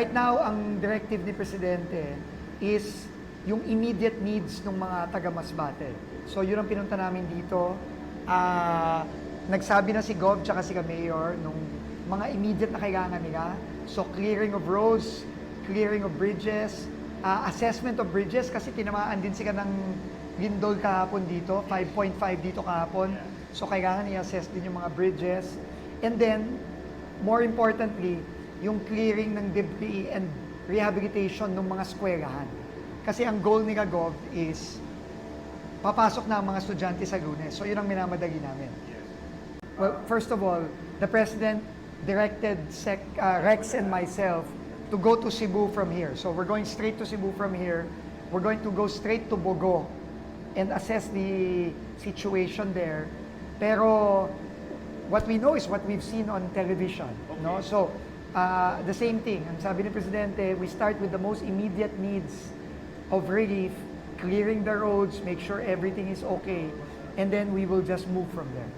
Right now, ang directive ni Presidente is yung immediate needs ng mga taga-Masbate. So yun ang pinunta namin dito. Nagsabi na si Gov tsaka si Mayor nung mga immediate na kailangan nila. So clearing of roads, clearing of bridges, assessment of bridges kasi tinamaan din sila ng lindol kahapon dito, 5.5 dito kahapon. So kailangan i-assess din yung mga bridges. And then, more importantly, yung clearing ng debris and rehabilitation ng mga eskwelahan. Kasi ang goal ni Gov is papasok na ang mga estudyante sa Lunes. So yun ang minamadali namin. Well, first of all, the President directed Rex and myself to go to Cebu from here. So we're going straight to Cebu from here. We're going to go straight to Bogo and assess the situation there. Pero what we know is what we've seen on television. Okay. No? So the same thing. Ang sabi ni Presidente, we start with the most immediate needs of relief, clearing the roads, make sure everything is okay, and then we will just move from there.